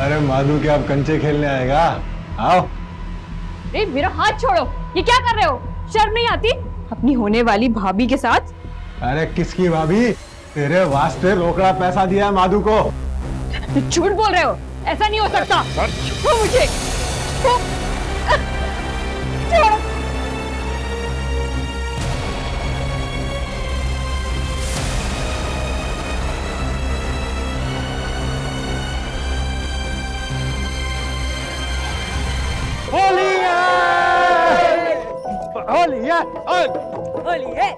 अरे माधु के आप कंचे खेलने आएगा? आओ। अरे मेरा हाथ छोड़ो, ये क्या कर रहे हो? शर्म नहीं आती अपनी होने वाली भाभी के साथ? अरे किसकी भाभी? तेरे वास्ते रोकड़ा पैसा दिया है माधु को। झूठ बोल रहे हो, ऐसा नहीं हो सकता। छोड़ो मुझे। छोड़ो। होली है! होली है! होली है।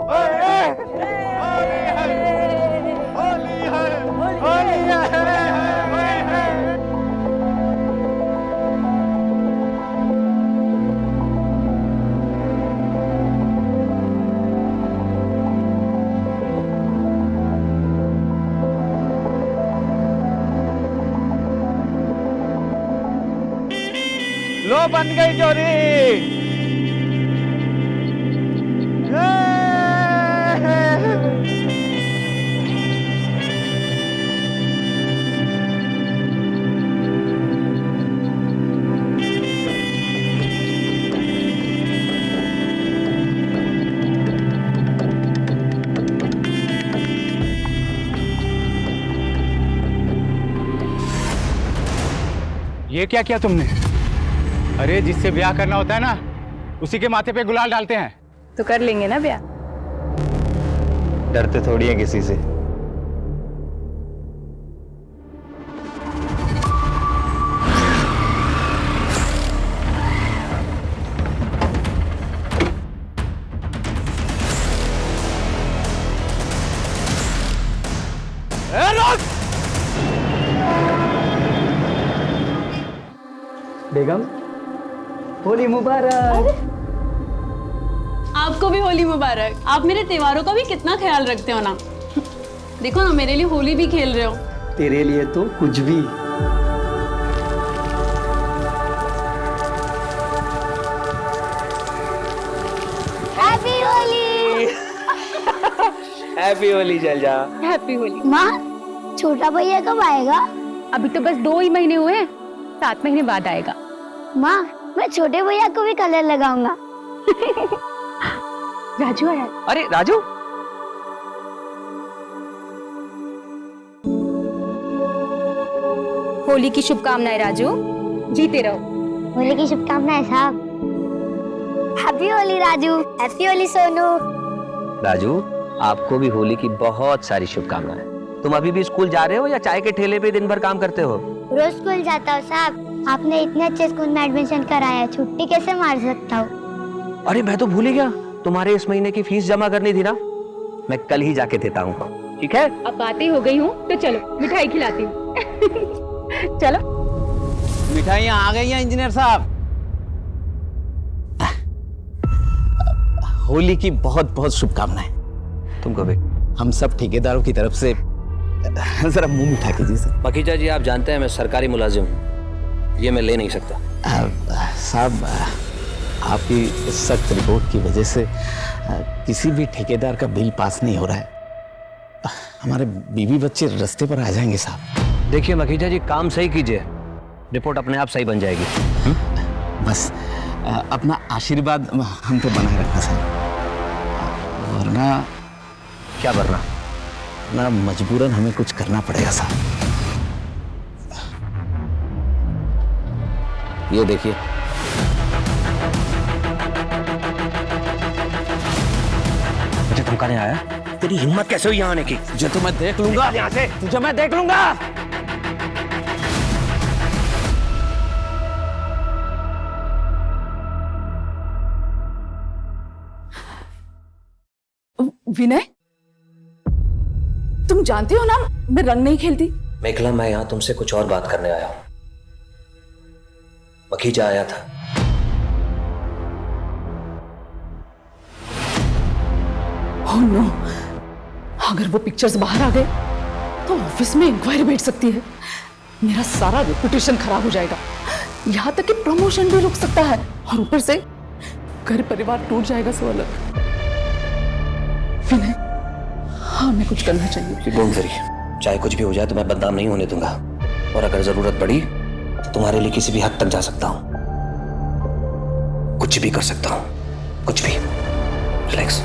लो बन गई जोरी। ये क्या किया तुमने? अरे जिससे ब्याह करना होता है ना, उसी के माथे पे गुलाल डालते हैं। तो कर लेंगे ना ब्याह। डरते थोड़ी है किसी से। बेगम, होली मुबारक। आपको भी होली मुबारक। आप मेरे त्योहारों का भी कितना ख्याल रखते हो ना। देखो ना, मेरे लिए होली भी खेल रहे हो। तेरे लिए तो कुछ भी। हैप्पी होली। हैप्पी होली चल जा। हैप्पी होली। माँ, छोटा भैया कब आएगा? अभी तो बस 2 ही महीने हुए, 7 महीने बाद आएगा। माँ, मैं छोटे भैया को भी कलर लगाऊंगा। राजू आया। अरे राजू, होली की शुभकामनाएं राजू, जीते रहो। होली की शुभकामनाएं साहब। हैप्पी होली राजू। हैप्पी होली सोनू। राजू आपको भी होली की बहुत सारी शुभकामनाएं। तुम अभी भी स्कूल जा रहे हो या चाय के ठेले पे दिन भर काम करते हो? रोज स्कूल जाता हूँ साहब। आपने इतने अच्छे स्कूल में एडमिशन कराया, छुट्टी कैसे मार सकता हूँ? अरे मैं तो भूल ही गया, तुम्हारे इस महीने की फीस जमा करनी थी ना। मैं कल ही जाके देता हूँ, ठीक है? अब बातें हो गई हूँ तो चलो मिठाई खिलाती हूँ। चलो। मिठाइयाँ आ गई हैं इंजीनियर साहब। होली की बहुत बहुत शुभकामनाएं। तुमको भी। हम सब ठेकेदारों की तरफ से जरा मुंह मीठा कीजिए सर। मखीजा जी, आप जानते हैं मैं सरकारी मुलाजिम हूँ, ये मैं ले नहीं सकता। साहब, आपकी सख्त रिपोर्ट की वजह से किसी भी ठेकेदार का बिल पास नहीं हो रहा है। हमारे बीवी बच्चे रास्ते पर आ जाएंगे साहब। देखिए मखीजा जी, काम सही कीजिए, रिपोर्ट अपने आप सही बन जाएगी। बस अपना आशीर्वाद हम पे बनाए रखना साहब, वरना क्या वरना? ना मजबूरन हमें कुछ करना पड़ेगा साहब। ये देखिए, मुझे धमका नहीं आया? तेरी हिम्मत कैसे हुई यहाँ आने की? तुझे तो मैं देख लूंगा यहाँ से, तुझे मैं देख लूंगा। विनय, तुम जानती हो ना मैं रंग नहीं खेलती। मेघला, मैं यहाँ तुमसे कुछ और बात करने आया हूँ। मखीजा आया था। ओह नो, अगर वो पिक्चर्स बाहर आ गए तो ऑफिस में इंक्वायरी बैठ सकती है। मेरा सारा रेपुटेशन खराब हो जाएगा, यहाँ तक कि प्रमोशन भी रुक सकता है, और ऊपर से घर परिवार टूट जाएगा। सो अलग विनय, हमें कुछ करना चाहिए। डोंट वरी, चाहे कुछ भी हो जाए तो मैं बदनाम नहीं होने दूंगा, और अगर जरूरत पड़ी तो तुम्हारे लिए किसी भी हद तक जा सकता हूं, कुछ भी कर सकता हूं, कुछ भी। रिलैक्स।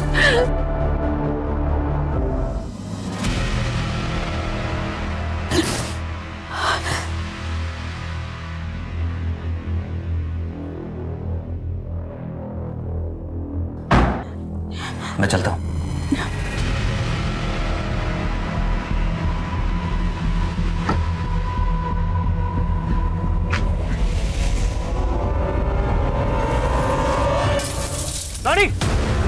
मैं चलता हूं। लॉरी,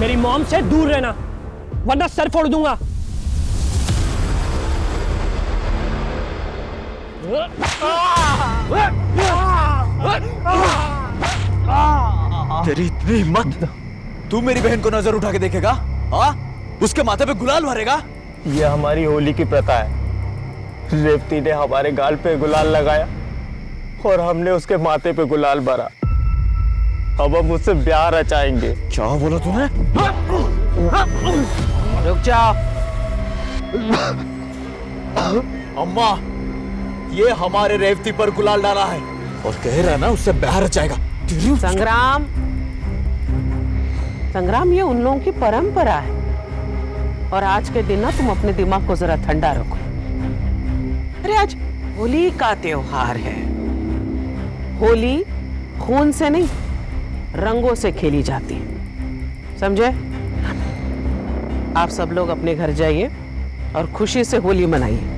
मेरी मॉम से दूर रहना वरना सर फोड़ दूंगा। तेरी इतनी हिम्मत, तू मेरी बहन को नजर उठा के देखेगा? हाँ, उसके माथे पे गुलाल भरेगा? ये हमारी होली की प्रथा है। रेवती ने हमारे गाल पे गुलाल लगाया और हमने उसके माथे पे गुलाल भरा। अब हम उससे ब्याह रचाएंगे। क्या बोला तूने? रुक जाओ। अम्मा, ये हमारे रेवती पर गुलाल डाला है और कह रहा ना उससे ब्याह रचाएगा। संग्राम, संग्राम, ये उन लोगों की परंपरा है और आज के दिन ना तुम अपने दिमाग को जरा ठंडा रखो। अरे आज होली का त्योहार है। होली खून से नहीं, रंगों से खेली जाती है, समझे? आप सब लोग अपने घर जाइए और खुशी से होली मनाइए।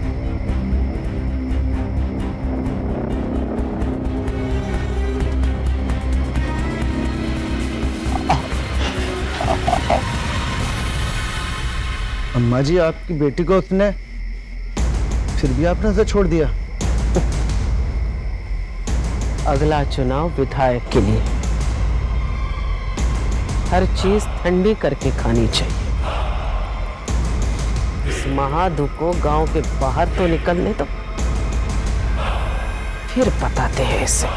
अम्मा जी, आपकी बेटी को उसने फिर भी आपने उसे छोड़ दिया। अगला चुनाव विधायक के लिए, हर चीज ठंडी करके खानी चाहिए। इस महाधुप को गांव के बाहर तो निकलने दो, फिर बताते हैं इसे।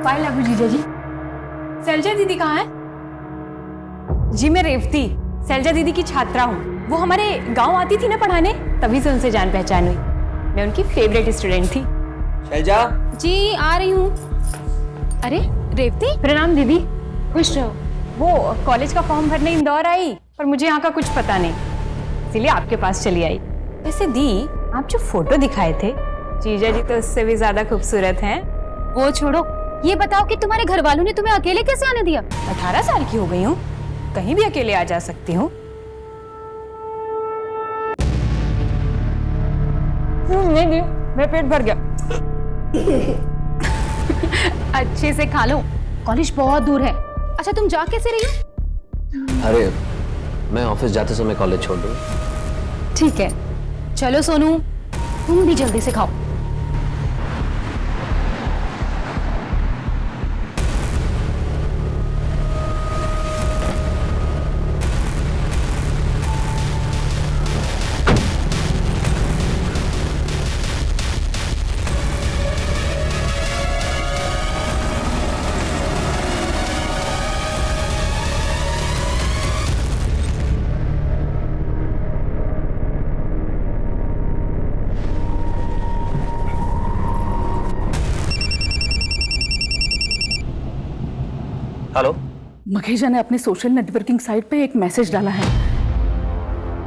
फाइल लागू जीजा जी। शैलजा दीदी कहाँ है? जी मैं रेवती, शैलजा दीदी की छात्रा हूँ। वो हमारे गांव आती थी ना पढ़ाने, तभी से उनसे जान पहचान हुई। मैं उनकी फेवरेट स्टूडेंट थी। शैलजा जी आ रही हूँ। अरे रेवती, प्रणाम दीदी। खुश रहो। वो कॉलेज का फॉर्म भरने इंदौर आई, पर मुझे यहाँ का कुछ पता नहीं, इसीलिए आपके पास चली आई। वैसे दी, आप जो फोटो दिखाए थे, जीजा जी तो उससे भी ज्यादा खूबसूरत हैं। वो छोड़ो, ये बताओ कि तुम्हारे घर वालों ने तुम्हें अकेले कैसे आने दिया? 18 साल की हो गई हूँ, कहीं भी अकेले आ जा सकती हूँ। नहीं दी, मेरा पेट भर गया। अच्छे से खा लो, कॉलेज बहुत दूर है। अच्छा तुम जा कैसे रही हो? अरे मैं ऑफिस जाते समय कॉलेज छोड़ दूँ। ठीक है, चलो सोनू, तुम भी जल्दी से खाओ। हेलो, मखेजा ने अपनी सोशल नेटवर्किंग साइट पे एक मैसेज डाला है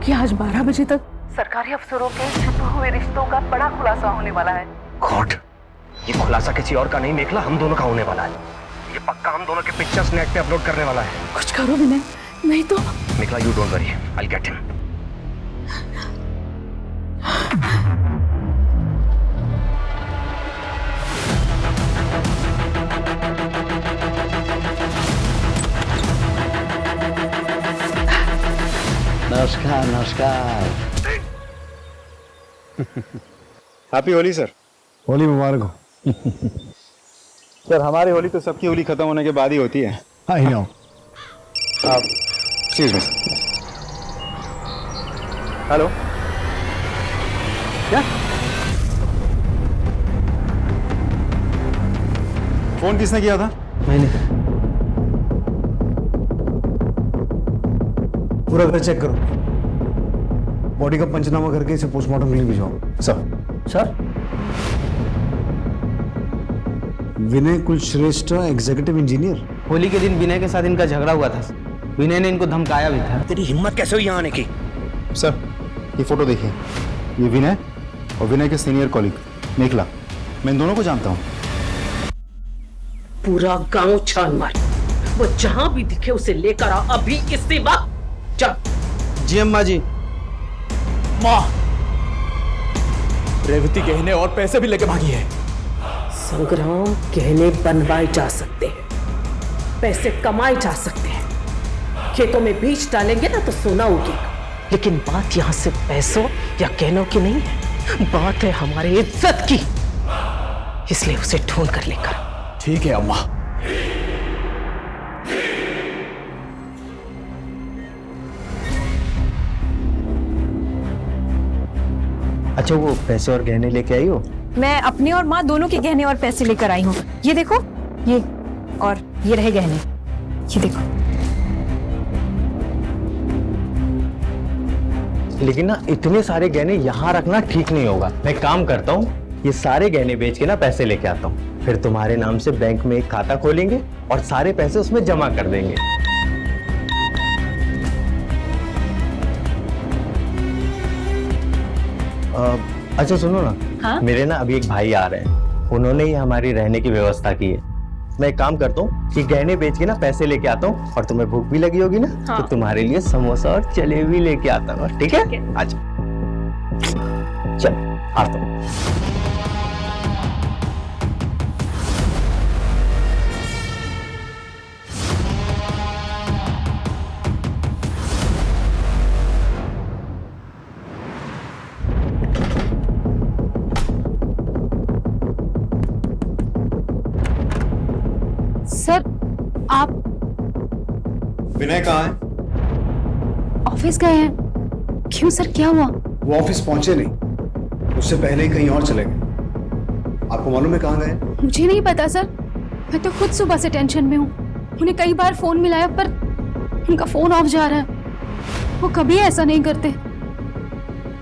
कि आज 12 बजे तक सरकारी अफसरों के छुपे हुए रिश्तों का बड़ा खुलासा होने वाला है। गॉड, ये खुलासा किसी और का नहीं मेखला हम दोनों का होने वाला है। ये पक्का हम दोनों के पिक्चर्स नेट पे अपलोड करने वाला है। कुछ करो विनय, नहीं तो। Mekhala, you don't worry, I will get him. नमस्कार नमस्कार। Happy Holi sir. होली मुबारक हो। सर हमारी होली तो सबकी होली खत्म होने के बाद ही होती है। I know. आप एक्सक्यूज मी। हेलो, क्या फोन किसने किया था? मैंने पूरा घर चेक करो, बॉडी का पंचनामा करके इसे पोस्टमार्टम के लिए भिजवाओ। सर विनय कुलश्रेष्ठ, एग्जीक्यूटिव इंजीनियर। होली के दिन विनय के साथ इनका झगड़ा हुआ था। विनय ने इनको धमकाया भी था। तेरी हिम्मत कैसे हुई यहाँ आने की? सर ये फोटो देखिए, ये विनय और विनय के सीनियर कॉलीग मेखला, मैं इन दोनों को जानता हूँ। पूरा गांव छान मार, वो जहां भी दिखे उसे लेकर आ अभी इसी वक्त। चल। जी अम्मा जी। माँ, रेवती गहने और पैसे भी लेके भागी है। संग्राम, गहने बनवाए जा सकते हैं, पैसे कमाए जा सकते हैं, खेतों में बीज डालेंगे ना तो सोना उगेगा, लेकिन बात यहां से पैसों या गहनों की नहीं है, बात है हमारी इज्जत की। इसलिए उसे ढूंढ कर लेकर। ठीक है अम्मा। अच्छा, वो पैसे और गहने लेके आई हो? मैं अपने और माँ दोनों के गहने और पैसे लेकर आई हूँ। ये देखो, ये और ये रहे गहने, ये देखो। लेकिन ना इतने सारे गहने यहाँ रखना ठीक नहीं होगा। मैं काम करता हूँ, ये सारे गहने बेच के ना पैसे लेके आता हूँ, फिर तुम्हारे नाम से बैंक में एक खाता खोलेंगे और सारे पैसे उसमें जमा कर देंगे। अच्छा सुनो ना, हाँ? मेरे ना अभी एक भाई आ रहे हैं, उन्होंने ही हमारी रहने की व्यवस्था की है। मैं एक काम करता हूँ कि गहने बेच के ना पैसे लेके आता हूँ, और तुम्हें भूख भी लगी होगी ना, हाँ। तो तुम्हारे लिए समोसा और जलेबी लेके आता हूँ। ठीक है? अच्छा चल आता हूँ। सर आप विनय कहाँ है? ऑफिस गए हैं। क्यों सर, क्या हुआ? वो ऑफिस पहुंचे नहीं, उससे पहले ही कहीं और चले गए। आपको मालूम है कहाँ गए? मुझे नहीं पता सर, मैं तो खुद सुबह से टेंशन में हूँ। उन्हें कई बार फोन मिलाया पर उनका फोन ऑफ जा रहा है। वो कभी ऐसा नहीं करते,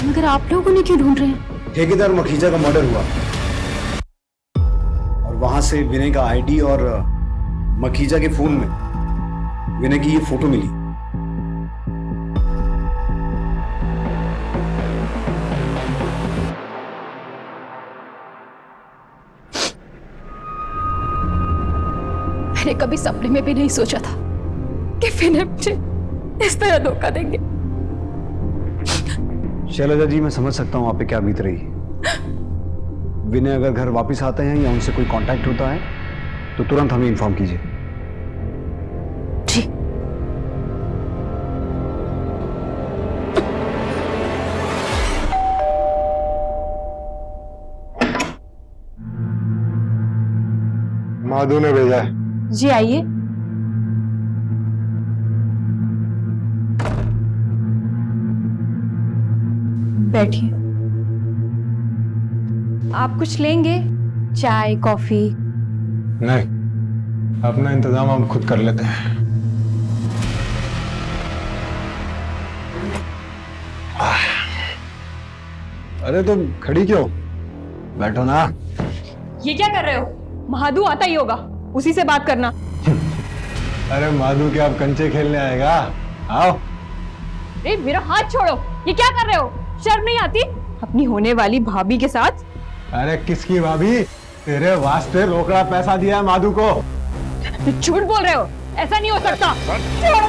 मगर आप लोग उन्हें क्यों ढूंढ रहे हैं? ठेकेदार मखीजा का मर्डर हुआ और वहां से विनय का आईडी और मखीजा के फोन में विनय की ये फोटो मिली। मैंने कभी सपने में भी नहीं सोचा था कि विनय मुझे इस तरह धोखा देंगे। शैलजा जी, मैं समझ सकता हूँ आप पे क्या बीत रही है। विनय अगर घर वापस आते हैं या उनसे कोई कांटेक्ट होता है तो तुरंत हमें इन्फॉर्म कीजिए। जी। माधु ने भेजा है। जी आइए। बैठिए। आप कुछ लेंगे? चाय, कॉफी? नहीं, अपना इंतजाम हम खुद कर लेते हैं। अरे तुम खड़ी क्यों? बैठो ना। ये क्या कर रहे हो? महादू आता ही होगा, उसी से बात करना। अरे माधु क्या आप कंचे खेलने आएगा? आओ। अरे मेरा हाथ छोड़ो, ये क्या कर रहे हो? शर्म नहीं आती अपनी होने वाली भाभी के साथ? अरे किसकी भाभी? तेरे वास्ते रोकड़ा पैसा दिया है माधु को। झूठ बोल रहे हो, ऐसा नहीं हो सकता। छोड़ो।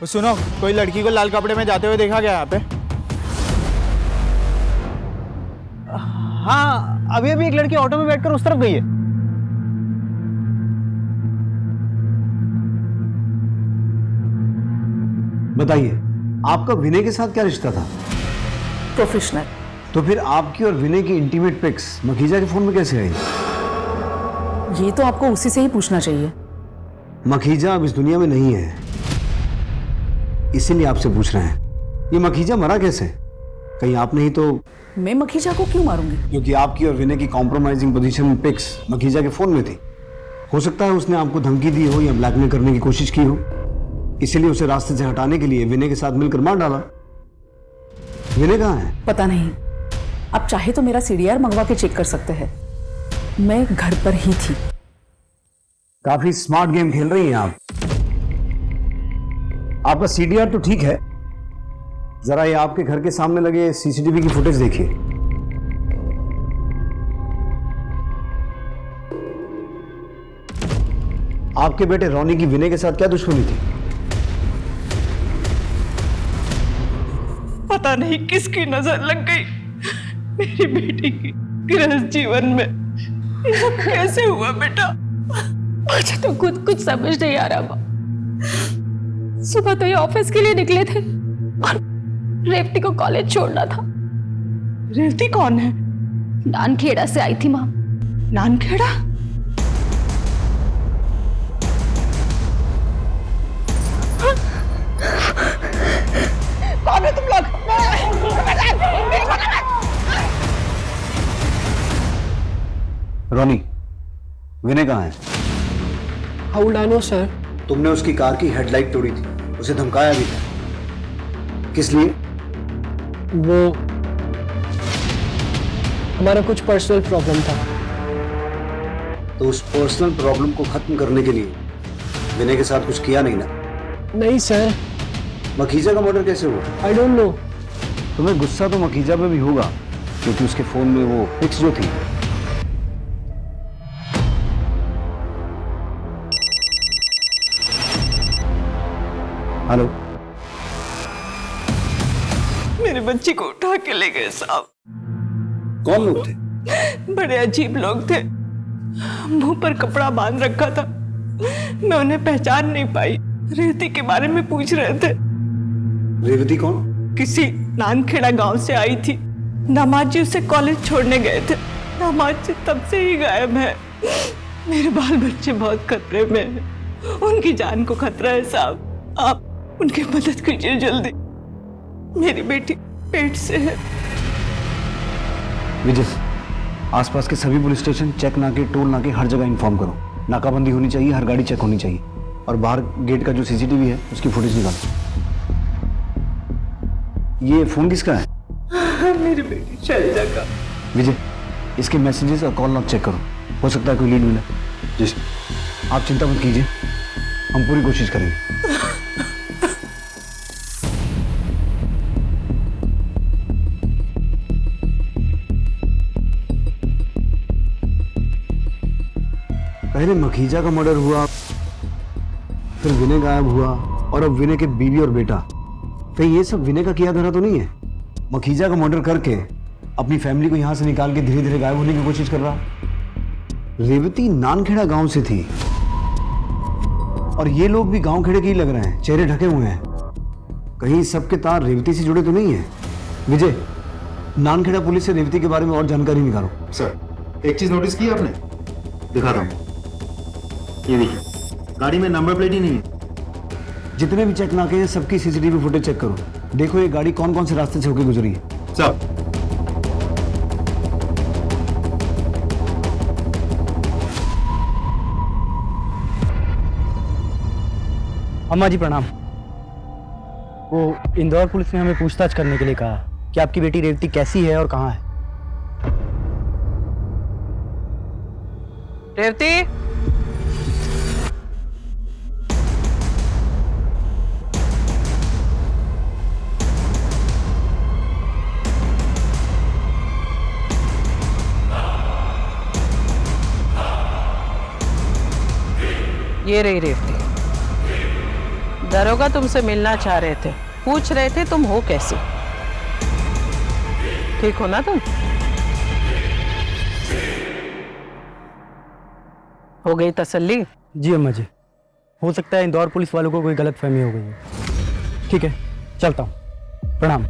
सुनो, कोई लड़की को लाल कपड़े में जाते हुए देखा गया यहाँ पे? हाँ, अभी अभी एक लड़की ऑटो में बैठकर उस तरफ गई है। बताइए, आपका विनय के साथ क्या रिश्ता था? प्रोफेशनल। तो फिर आपकी और विनय की इंटीमेट पिक्स मखीजा के फोन में कैसे आई? ये तो आपको उसी से ही पूछना चाहिए। मखीजा अब इस दुनिया में नहीं है, इसीलिए आपसे पूछ रहे हैं। ये मखीजा मरा कैसे? कहीं आपने ही तो... मैं मखीजा को क्यों मारूंगी? क्योंकि आपकी और विनय की कॉम्प्रोमाइजिंग पोजीशन में पिक्स मखीजा के फोन में थी। हो सकता है उसने आपको धमकी दी हो या ब्लैकमेल करने की कोशिश की हो, इसीलिए उसे रास्ते से हटाने के लिए विनय के साथ मिलकर मार डाला। विनय कहाँ है? पता नहीं, आप चाहे तो मेरा सीडीआर मंगवा के चेक कर सकते हैं। मैं घर पर ही थी। काफी स्मार्ट गेम खेल रही हैं आप। आपका सीडीआर तो ठीक है, जरा ये आपके घर के सामने लगे सीसीटीवी की फुटेज देखिए। आपके बेटे रोनी की विनय के साथ क्या दुश्मनी थी? पता नहीं किसकी नजर लग गई मेरी बेटी की गृहस्थ जीवन में। ये सब कैसे हुआ बेटा? मुझे तो खुद कुछ समझ नहीं आ रहा माँ। सुबह तो ये ऑफिस के लिए निकले थे और रेवती को कॉलेज छोड़ना था। रेवती कौन है? नानखेड़ा से आई थी माँ। नानखेड़ा? कौन है तुम लोग? रोनी, विनय कहाँ है? How would I know sir? तुमने उसकी कार की हेडलाइट तोड़ी थी, उसे धमकाया भी था। किस लिए? वो हमारा कुछ पर्सनल प्रॉब्लम था। तो उस पर्सनल प्रॉब्लम को खत्म करने के लिए विनय के साथ कुछ किया नहीं ना? नहीं सर। मखीजा का मर्डर कैसे हुआ? I don't know. तुम्हें गुस्सा तो मखीजा पे भी होगा, क्योंकि उसके फोन में वो पिक्स जो थी। हेलो, मेरे बच्ची को उठा के ले गए साहब। कौन लोग थे? बड़े अजीब लोग थे, मुंह पर कपड़ा बांध रखा था। मैं उन्हें पहचान नहीं पाई। रेवती के बारे में पूछ रहे थे। रेवती कौन? किसी नानखेड़ा गांव से आई थी। दामाद जी उसे कॉलेज छोड़ने गए थे। दामाद जी तब से ही गायब है। मेरे बाल बच्चे बहुत खतरे में हैं। उनकी जान को खतरा है साहब। आप उनकी मदद कीजिए जल्दी। मेरी बेटी पेट से है। विजय, आसपास के सभी पुलिस स्टेशन, चेक नाके, टोल नाके, हर जगह इन्फॉर्म करो। नाकाबंदी होनी चाहिए, हर गाड़ी चेक होनी चाहिए, और बाहर गेट का जो सीसीटीवी है उसकी फुटेज निकालो। ये फोन किसका है? मेरी बेटी शैलजा का। विजय, इसके मैसेजेस और कॉल लॉग चेक करो, हो सकता है कोई लीड मिले। जी, आप चिंता मत कीजिए, हम पूरी कोशिश करेंगे। पहले मखीजा का मर्डर हुआ, फिर विनय गायब हुआ, और अब विनय के बीवी और बेटा। कहीं ये सब विनय का किया धरा तो नहीं है? मखीजा का मर्डर करके अपनी फैमिली को यहां से निकाल के धीरे धीरे गायब होने की कोशिश कर रहा। रेवती नानखेड़ा गांव से थी, और ये लोग भी गांव खेड़े के ही लग रहे हैं, चेहरे ढके हुए हैं। कहीं सबके तार रेवती से जुड़े तो नहीं है? विजय, नानखेड़ा पुलिस से रेवती के बारे में और जानकारी निकालो। सर, एक चीज नोटिस की आपने? दिखाता हूँ, ये देखिए, गाड़ी में नंबर प्लेट ही नहीं है। जितने भी चेक नाके हैं सबकी सीसीटीवी फुटेज चेक करो, देखो ये गाड़ी कौन कौन से रास्ते से होकर गुजरी है। सर, अम्मा जी प्रणाम। वो इंदौर पुलिस ने हमें पूछताछ करने के लिए कहा कि आपकी बेटी रेवती कैसी है और कहाँ है। रेवती, ये रही रेवती। दरोगा तुमसे मिलना चाह रहे थे, पूछ रहे थे तुम हो कैसे। ठीक हो ना तुम? हो गई तसल्ली? जी अम्मा जी, हो सकता है इंदौर पुलिस वालों को कोई गलतफहमी हो गई है। ठीक है, चलता हूँ। प्रणाम।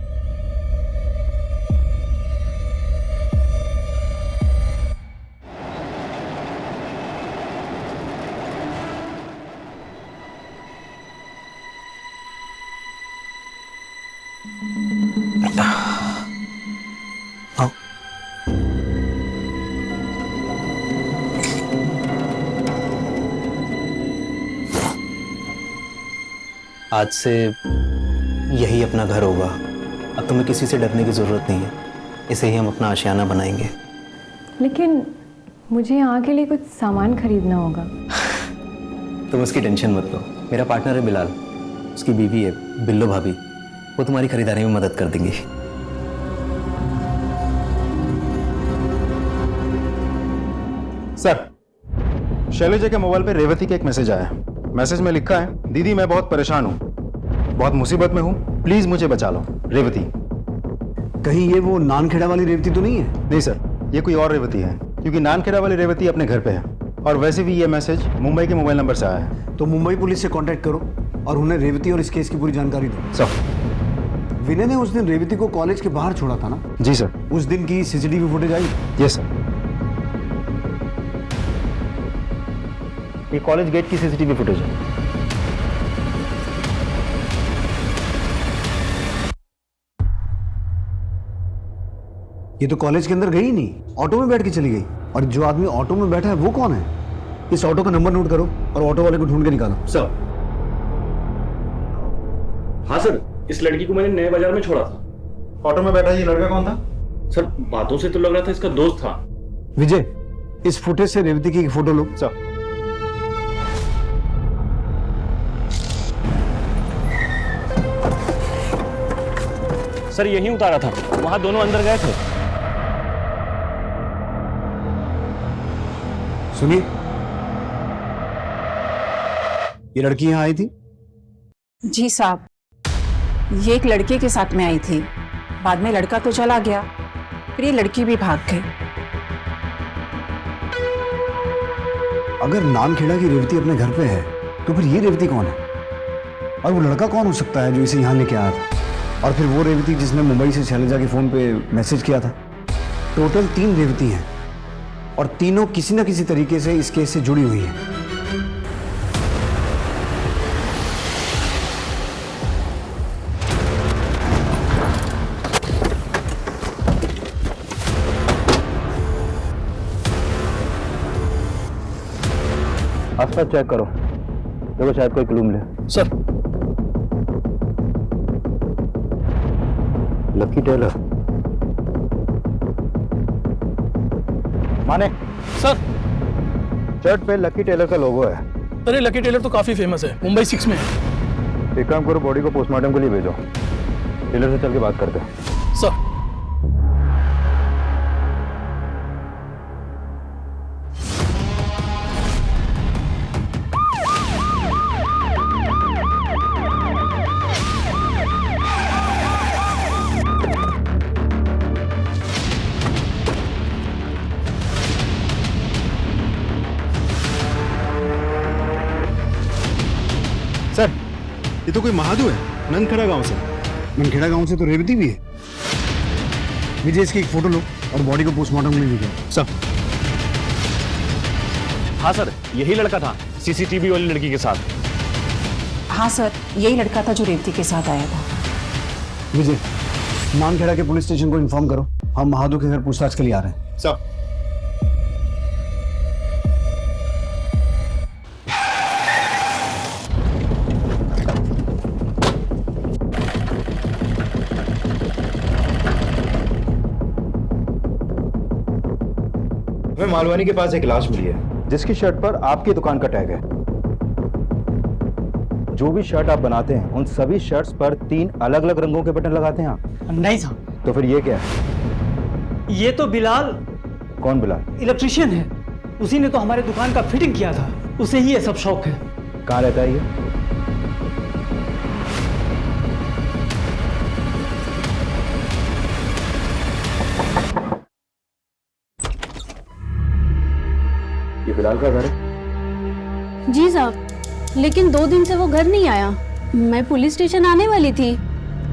आज से यही अपना घर होगा। अब तुम्हें किसी से डरने की ज़रूरत नहीं है। इसे ही हम अपना आशियाना बनाएंगे। लेकिन मुझे यहाँ के लिए कुछ सामान खरीदना होगा। तुम उसकी टेंशन मत लो। मेरा पार्टनर है बिलाल, उसकी बीवी है बिल्लो भाभी, वो तुम्हारी खरीदारी में मदद कर देंगी। सर, शैलजा के मोबाइल पे रेवती का एक मैसेज आया है। मैसेज में लिखा है, दीदी मैं बहुत परेशान हूँ, बहुत मुसीबत में हूँ, प्लीज मुझे बचा लो। रेवती। कहीं ये वो नानखेड़ा वाली रेवती तो नहीं है? नहीं सर, ये कोई और रेवती है, क्योंकि नानखेड़ा वाली रेवती अपने घर पे है। और वैसे भी ये मैसेज मुंबई के मोबाइल नंबर से आया है। तो मुंबई पुलिस से कांटेक्ट करो और उन्हें रेवती और इस केस की पूरी जानकारी दो। सर। विनय ने उस दिन रेवती को कॉलेज के बाहर छोड़ा था ना? जी सर। उस दिन की CCTV footage I? Yes sir. ये कॉलेज गेट की सीसीटीवी फुटेज है। ये तो कॉलेज के अंदर गई नहीं, ऑटो में बैठ के चली गई। और जो आदमी ऑटो में बैठा है वो कौन है? इस ऑटो का नंबर नोट करो और ऑटो वाले को ढूंढ के निकालो। सर। हाँ सर, इस लड़की को मैंने नए बाजार में छोड़ा था। ऑटो में बैठा ये लड़का कौन था? सर, बातों से तो लग रहा था इसका दोस्त था। विजय, इस फुटेज से रेवती की एक फोटो लो। सर। सर यहीं उतारा था, वहां दोनों अंदर गए थे। सुनिए, ये लड़की यहां आई थी? जी साहब, ये एक लड़के के साथ में आई थी। बाद में लड़का तो चला गया, फिर ये लड़की भी भाग गई। अगर नानखेड़ा की रेवती अपने घर पे है तो फिर ये रेवती कौन है? और वो लड़का कौन हो सकता है जो इसे यहाँ लेके आया था? और फिर वो रेवती जिसने मुंबई से शैलजा के फोन पे मैसेज किया था। टोटल 3 रेवती हैं और तीनों किसी न किसी तरीके से इस केस से जुड़ी हुई हैं। आसपास चेक करो, देखो शायद कोई क्लू मिले। सर। Lucky Tailor. माने सर, शर्ट पे लकी टेलर का लोगो है। सर ये लकी टेलर तो काफी फेमस है, मुंबई 6 में है। एक काम करो, बॉडी को पोस्टमार्टम के लिए भेजो। टेलर से चल के बात करते हैं। सर। सर, ये तो कोई महादू है, ननखेड़ा गांव से। ननखेड़ा गांव से तो रेवती भी है। विजय, इसकी एक फोटो लो और बॉडी को पोस्टमार्टम के लिए भेजो। सर। हाँ सर, यही लड़का था सीसीटीवी वाली लड़की के साथ। हाँ सर, यही लड़का था जो रेवती के साथ आया था। विजय, नानखेड़ा के पुलिस स्टेशन को इन्फॉर्म करो, हम महादू के घर पूछताछ के लिए आ रहे हैं। सर। मालवानी के पास एक लाश मिली है जिसकी शर्ट पर आपकी दुकान का टैग है। जो भी शर्ट आप बनाते हैं उन सभी शर्ट्स पर 3 अलग अलग रंगों के बटन लगाते हैं आप? नहीं साहब। तो फिर ये क्या है? ये तो बिलाल। कौन बिलाल? इलेक्ट्रिशियन है, उसी ने तो हमारे दुकान का फिटिंग किया था, उसे ही ये सब शौक है। कहाँ रहता है ये? ये बिलाल का घर है? जी साहब, लेकिन 2 दिन से वो घर नहीं आया। मैं पुलिस स्टेशन आने वाली थी।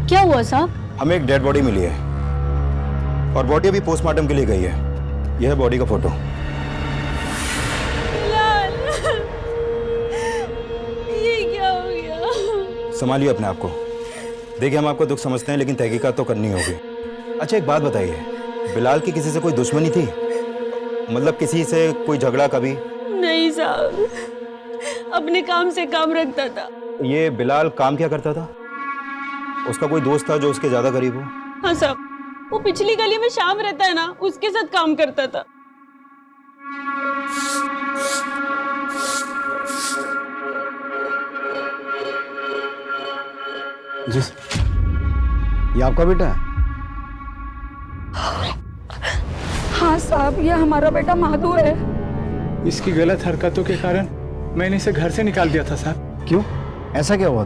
क्या हुआ साहब? हमें एक डेड बॉडी मिली है और बॉडी अभी पोस्टमार्टम के लिए गई है। यह है बॉडी का फोटो। ये क्या हो गया? संभालिए अपने आप को। देखिए, हम आपका दुख समझते हैं, लेकिन तहकीकात तो करनी होगी। अच्छा, एक बात बताइए, बिलाल की किसी से कोई दुश्मनी थी? मतलब किसी से कोई झगड़ा कभी? नहीं साहब, अपने काम से काम रखता था। ये बिलाल काम क्या करता था? उसका कोई दोस्त था जो उसके ज्यादा करीब हो? हाँ साहब, वो पिछली गली में शाम रहता है ना, उसके साथ काम करता था। जी, ये आपका बेटा है? हाँ साहब, ये हमारा बेटा महादू है। इसकी गलत हरकतों के कारण मैंने इसे घर से निकाल दिया था साहब। क्यों? ऐसा क्या हुआ?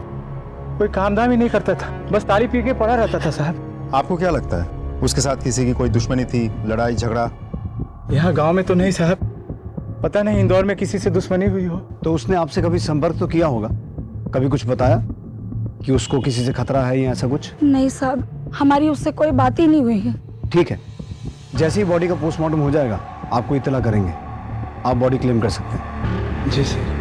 कोई काम धाम ही नहीं करता था, बस ताली पी के पड़ा रहता था साहब। आपको क्या लगता है उसके साथ किसी की कोई दुश्मनी थी, लड़ाई झगड़ा? यहाँ गांव में तो नहीं साहब, पता नहीं इंदौर में किसी से दुश्मनी हुई हो। तो उसने आपसे कभी संपर्क तो किया होगा? कभी कुछ बताया कि उसको किसी से खतरा है या ऐसा कुछ? नहीं साहब, हमारी उससे कोई बात ही नहीं हुई है। ठीक है, जैसे ही बॉडी का पोस्टमार्टम हो जाएगा आपको इत्तला करेंगे। आप बॉडी क्लेम कर सकते हैं। जी सर।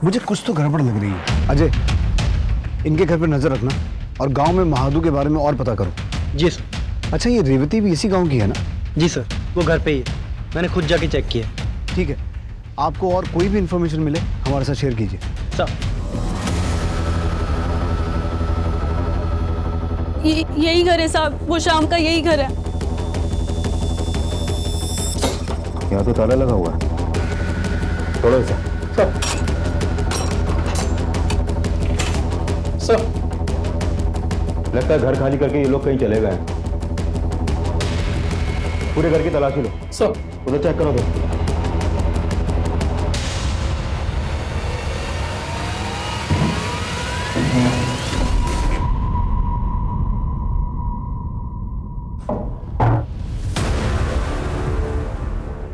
मुझे कुछ तो गड़बड़ लग रही है। अजय, इनके घर पे नजर रखना और गांव में महादू के बारे में और पता करो। जी सर। अच्छा, ये रेवती भी इसी गांव की है ना? जी सर, वो घर पे ही है, मैंने खुद जाके चेक किया। ठीक है, आपको और कोई भी इंफॉर्मेशन मिले हमारे साथ शेयर कीजिए। सर, यही घर है साहब, वो शाम का यही घर है। यहाँ तो ताला लगा हुआ है। थोड़ा सा सर, लगता है घर खाली करके ये लोग कहीं चले गए हैं। पूरे घर की तलाशी लो। सर, उधर चेक करो तो।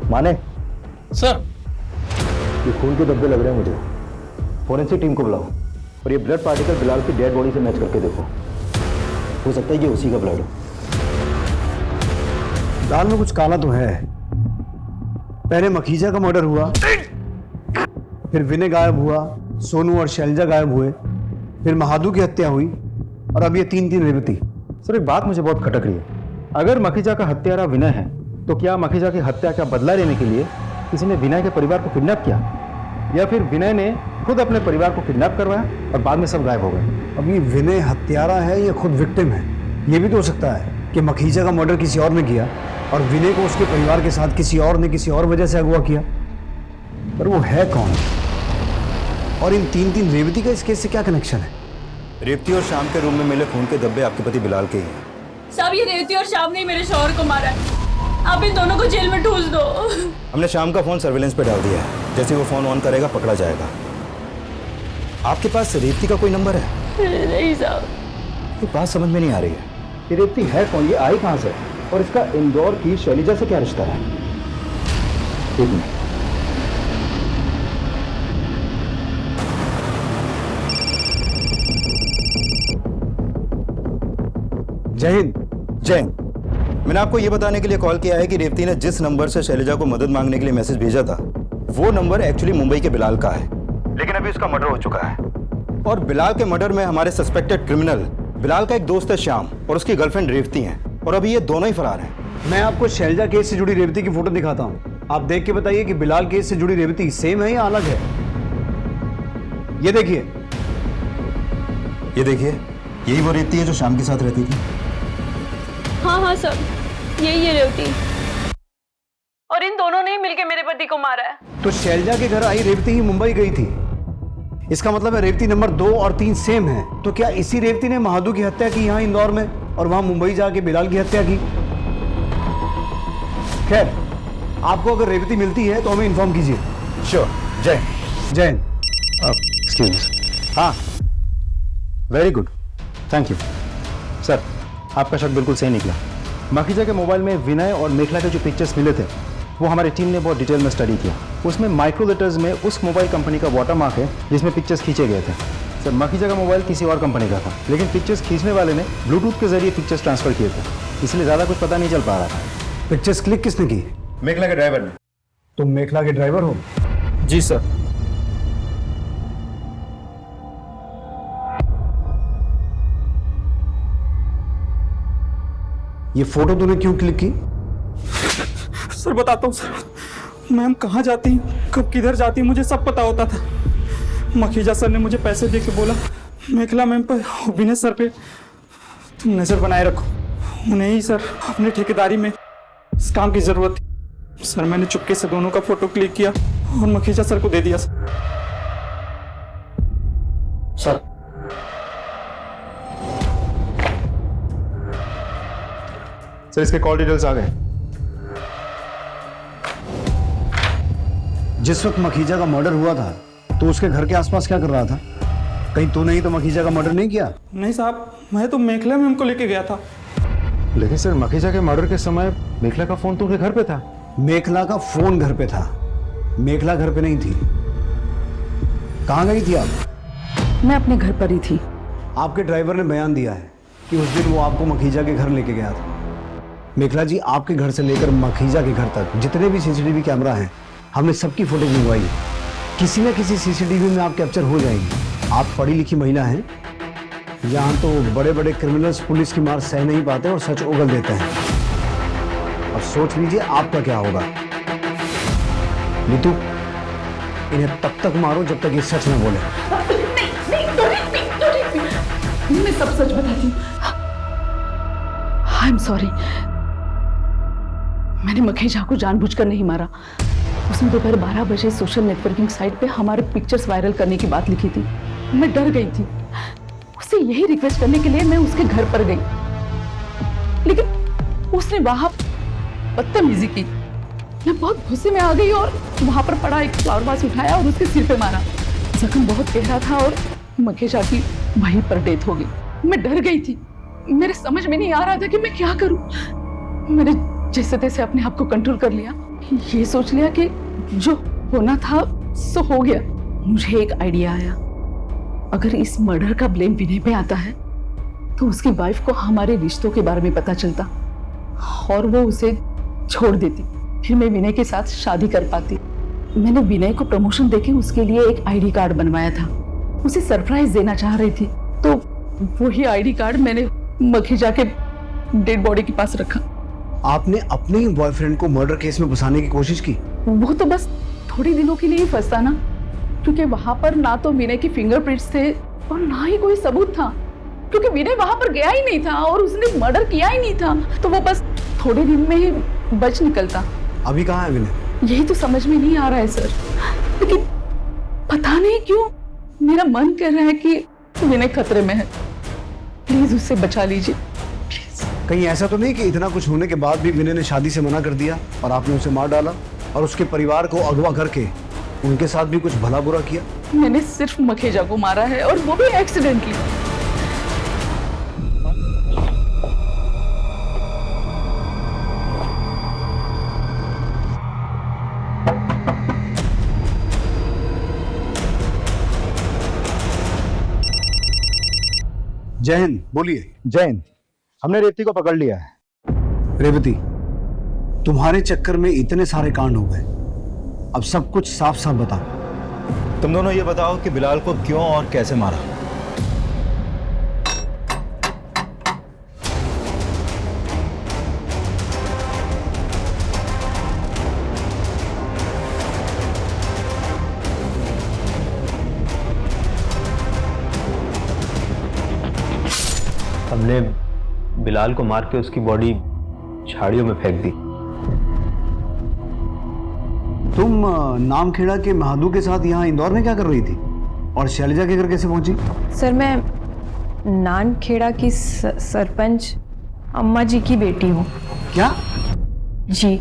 माने सर, ये खून के धब्बे लग रहे हैं मुझे। फोरेंसिक टीम को बुलाओ और ये ब्लड पार्टिकल बिलाल की डेड बॉडी से मैच करके देखो। हो सकता है ये उसी का ब्लड हो। दाल में कुछ काला तो है। पहले मखीजा का मर्डर हुआ, फिर विनय गायब हुआ, सोनू और शैलजा गायब हुए, फिर महादू की हत्या हुई और अब ये 3 रेवती। सर, एक बात मुझे बहुत खटक रही है। अगर मखीजा का हत्यारा विनय है तो क्या मखीजा की हत्या का बदला लेने के लिए किसी ने विनय के परिवार को किडनैप किया, या फिर विनय ने खुद अपने परिवार को किडनैप करवाया और बाद में सब गायब हो गए? अब ये विनय हत्यारा है या खुद विक्टिम है? ये भी तो हो सकता है कि मखीजा का मर्डर किसी और ने किया और विनय को उसके परिवार के साथ किसी और ने किसी और वजह से अगवा किया। पर वो है कौन? और इन 3 रेवती का इस केस से क्या कनेक्शन है? रेवती और शाम के रूम में मिले खून के धब्बे आपके पति बिलाल के ही हैं। साहब, ये रेवती और शाम ने मेरे शौहर को मारा है। आप इन दोनों को जेल में ठूस दो। हमने शाम का फोन सर्विलेंस पे डाल दिया है। जैसे वो फोन ऑन करेगा पकड़ा जाएगा। आपके पास रेवती का कोई नंबर है? नहीं साहब। ये बात समझ में नहीं आ रही है। ये रेवती है कौन? ये आई कहां से? और इसका इंदौर की शैलजा से क्या रिश्ता है? एक मिनट। जय हिंद। जय हिंद। मैंने आपको यह बताने के लिए कॉल किया है कि रेवती ने जिस नंबर से शैलजा को मदद मांगने के लिए मैसेज भेजा था, वो नंबर एक्चुअली मुंबई के बिलाल का है, लेकिन अभी उसका मर्डर हो चुका है। और बिलाल के मर्डर में हमारे सस्पेक्टेड क्रिमिनल बिलाल का एक दोस्त है श्याम और उसकी गर्लफ्रेंड रेवती है, और अभी ये दोनों ही फरार हैं। मैं आपको शैलजा केस से जुड़ी रेवती की फोटो दिखाता हूँ। आप देख के बताइए कि बिलाल केस से जुड़ी रेवती सेम है या अलग है। ये देखिए, ये देखिए, यही वो रेवती है जो श्याम के साथ रहती थी। हाँ हाँ सर, यही है रेवती। और इन दोनों ने ही मिलकर मेरे पति को मारा है। तो शैलजा के घर आई रेवती ही मुंबई गई थी। इसका मतलब है रेवती नंबर 2 और 3 सेम है। तो क्या इसी रेवती ने महादू की हत्या की यहाँ इंदौर में और वहां मुंबई जाके बिलाल की हत्या की? खैर, आपको अगर रेवती मिलती है तो हमें इन्फॉर्म कीजिए। श्योर। जय जय। Excuse me. हाँ, very good, thank you. Sir, आपका शक बिल्कुल सही निकला। मखीजा के मोबाइल में विनय और मेखला के जो पिक्चर्स मिले थे वो हमारी टीम ने बहुत डिटेल में स्टडी किया। उसमें माइक्रो लेटर्स में उस मोबाइल कंपनी का वाटरमार्क है जिसमें पिक्चर्स खींचे गए थे। सर, मखीजा का मोबाइल किसी और कंपनी का था, लेकिन पिक्चर्स खींचने वाले ने ब्लूटूथ के जरिए पिक्चर्स ट्रांसफर किए थे, इसलिए ज़्यादा कुछ पता नहीं चल पा रहा था। पिक्चर्स क्लिक किसने की? मेखला के ड्राइवर ने। तुम मेखला के ड्राइवर हो? जी सर। ये फोटो तूने क्यों क्लिक की? सर बताता हूँ सर, मैम कहाँ जाती कब किधर जाती मुझे सब पता होता था। मखीजा सर ने मुझे पैसे दे के बोला मेखला मैम पर विनय सर पे तुम नज़र बनाए रखो, उन्हें ही सर अपनी ठेकेदारी में इस काम की ज़रूरत थी। सर मैंने चुपके से दोनों का फोटो क्लिक किया और मखीजा सर को दे दिया। सर सर, इसके कॉल डिटेल्स आ गए। जिस वक्त मखीजा का मर्डर हुआ था तो उसके घर के आसपास क्या कर रहा था? कहीं तूने ही तो मखीजा का मर्डर नहीं किया? नहीं साहब, मैं तो मेखला मैम को लेके गया था। लेकिन सर, मखीजा के मर्डर के समय मेखला का फोन तो उनके घर पे था। मेखला का फोन घर पे था, मेखला घर पे नहीं थी। कहाँ गई थी आप? मैं अपने घर पर ही थी। आपके ड्राइवर ने बयान दिया है कि उस दिन वो आपको मखीजा के घर लेके गया था। मेखला जी, आपके घर से लेकर मखीजा के घर तक जितने भी सीसीटीवी कैमरा हैं, हमने सबकी फुटेज मंगवाई है। किसी न किसी सीसीटीवी में आप कैप्चर हो जाएंगे। आप पढ़ी लिखी महिला हैं। यहाँ तो बड़े बड़े क्रिमिनल्स पुलिस की मार सह नहीं पाते और सच उगल देते हैं। अब सोच लीजिए आपका क्या होगा। नीतू, इन्हें तब तक मारो जब तक ये सच न बोले। मैं सब सच बताती हूँ। आई एम सॉरी, मैंने मखीजा को जानबूझकर नहीं मारा। उसने दोपहर 12 बजे सोशल नेटवर्किंग साइट पे हमारे पिक्चर्स वायरल करने की बात लिखी थी। मैं डर गई थी। उससे यही रिक्वेस्ट करने के लिए मैं उसके घर पर गई, लेकिन उसने वहां बदतमीजी की। मैं बहुत गुस्से में आ गई और वहां पर पड़ा एक फ्लावर वास उठाया और उसके सिर पे मारा। जख्म बहुत गहरा था और मखीजा की वहीं पर डेथ हो गई। मैं डर गई थी, मेरे समझ में नहीं आ रहा था कि मैं क्या करूं। मैंने जैसे तैसे अपने आप को कंट्रोल कर लिया। ये सोच लिया कि जो होना था सो हो गया। मुझे एक आइडिया आया, अगर इस मर्डर का ब्लेम विनय पे आता है तो उसकी वाइफ को हमारे रिश्तों के बारे में पता चलता और वो उसे छोड़ देती, फिर मैं विनय के साथ शादी कर पाती। मैंने विनय को प्रमोशन देके उसके लिए एक आईडी कार्ड बनवाया था। उसे सरप्राइज देना चाह रही थी, तो वही आईडी कार्ड मैंने मखीजा के डेड बॉडी के पास रखा। आपने अपने ही बॉयफ्रेंड को मर्डर केस में फंसाने की कोशिश की? वो तो बस थोड़े दिनों के लिए ही फंसता ना, क्योंकि वहां पर ना तो विनय की फिंगरप्रिंट्स थे और ना ही कोई सबूत था, क्योंकि विनय वहां पर गया ही नहीं था और उसने मर्डर किया ही नहीं था। तो वो बस थोड़े दिन में ही बच निकलता। अभी कहाँ है विनय? यही तो समझ में नहीं आ रहा है सर, लेकिन पता नहीं क्यों मेरा मन कर रहा है कि विनय खतरे में है। प्लीज उससे बचा लीजिए। कहीं ऐसा तो नहीं कि इतना कुछ होने के बाद भी विनय ने शादी से मना कर दिया और आपने उसे मार डाला और उसके परिवार को अगवा करके उनके साथ भी कुछ भला बुरा किया? मैंने सिर्फ मखीजा को मारा है और वो भी एक्सीडेंटली। जय हिंद। बोलिए। जय हिंद। हमने रेवती को पकड़ लिया है। रेवती, तुम्हारे चक्कर में इतने सारे कांड हो गए, अब सब कुछ साफ साफ बताओ। तुम दोनों ये बताओ कि बिलाल को क्यों और कैसे मारा? हमने बिलाल को मार के उसकी बॉडी झाड़ियों में फेंक दी। तुम नामखेड़ा के महादू के साथ यहाँ इंदौर में क्या कर रही थी और शैलजा के घर कैसे पहुंची? सर, मैं नानखेड़ा की सरपंच अम्मा जी की बेटी हूँ। क्या? जी।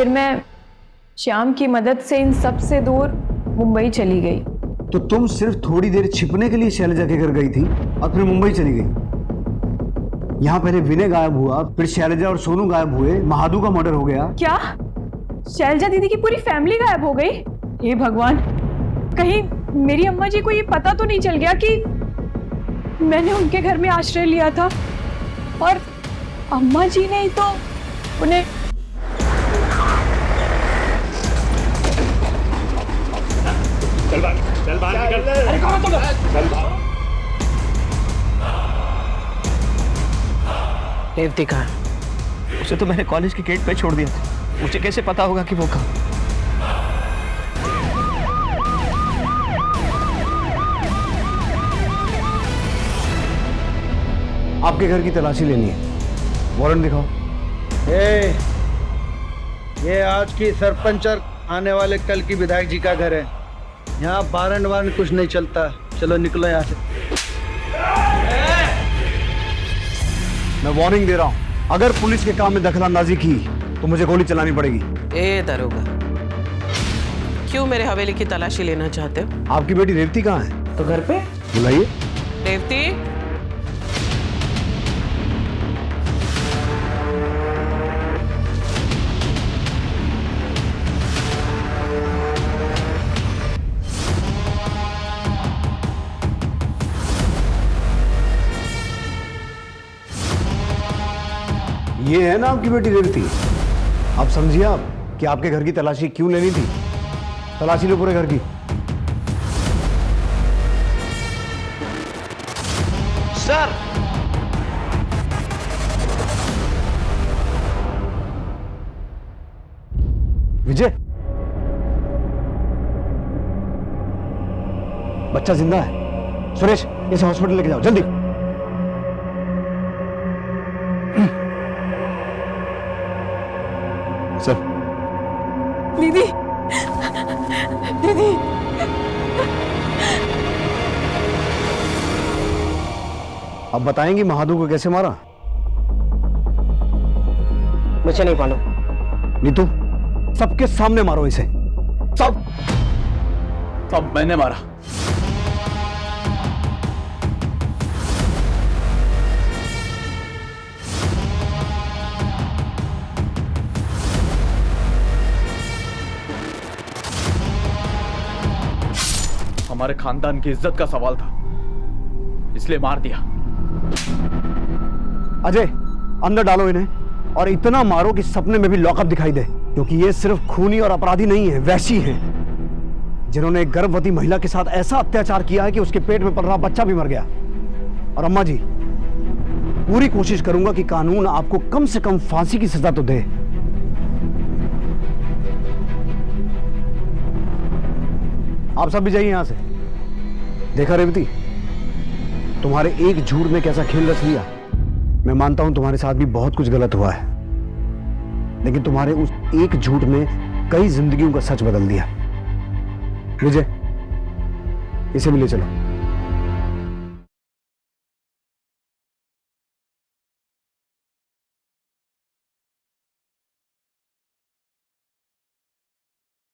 फिर मैं श्याम की मदद से इन सब से दूर मुंबई चली गई। तो तुम सिर्फ थोड़ी देर छिपने के लिए शैलजा के घर गई थी और फिर मुंबई चली गई। यहाँ पहले विनय गायब हुआ, फिर शैलजा और सोनू गायब हुए, महादू का मर्डर हो गया। क्या शैलजा दीदी की पूरी फैमिली गायब हो गई? हे भगवान, कहीं मेरी अम्मा जी को ये पता तो नहीं चल गया कि मैंने उनके घर में आश्रय लिया था और अम्मा जी ने ही तो उन्हें। चल बाहर, चल बाहर निकल। अरे कौन है तुम? चल बाहर। रेवती कहाँ? उसे तो मैंने कॉलेज के गेट पे छोड़ दिया था, मुझे कैसे पता होगा कि वो कहाँ? आपके घर की तलाशी लेनी है, वारंट दिखाओ। ये आज की सरपंच और आने वाले कल की विधायक जी का घर है, यहाँ वारंट कुछ नहीं चलता। चलो निकलो यहाँ से। मैं वार्निंग दे रहा हूँ, अगर पुलिस के काम में दखलंदाजी की तो मुझे गोली चलानी पड़ेगी। ए दरोगा, क्यों मेरे हवेली की तलाशी लेना चाहते हो? आपकी बेटी रेवती कहाँ है? तो घर पे। बुलाइए। रेवती, ये है ना आपकी बेटी रेवती। आप समझिए आप कि आपके घर की तलाशी क्यों लेनी थी। तलाशी लो पूरे घर की। सर, विजय, बच्चा जिंदा है। सुरेश, इसे हॉस्पिटल लेके जाओ जल्दी। सर। दीदी, दीदी, अब बताएंगी महादू को कैसे मारा? मुझे नहीं मालूम। नीतू, सबके सामने मारो इसे। सब मैंने मारा। हमारे खानदान की इज्जत का सवाल था, इसलिए मार दिया। अजय, अंदर डालो इन्हें और इतना मारो कि सपने में भी लॉकअप दिखाई दे, क्योंकि ये सिर्फ खूनी और अपराधी नहीं है, वैशी हैं, जिन्होंने एक गर्भवती महिला के साथ ऐसा अत्याचार किया है कि उसके पेट में पल रहा बच्चा भी मर गया। और अम्मा जी, पूरी कोशिश करूंगा कि कानून आपको कम से कम फांसी की सजा तो दे। आप सब भी जाइए यहां से। देखा रेवती, तुम्हारे एक झूठ ने कैसा खेल रच लिया। मैं मानता हूं तुम्हारे साथ भी बहुत कुछ गलत हुआ है, लेकिन तुम्हारे उस एक झूठ ने कई जिंदगियों का सच बदल दिया। विजय, इसे भी ले चलो।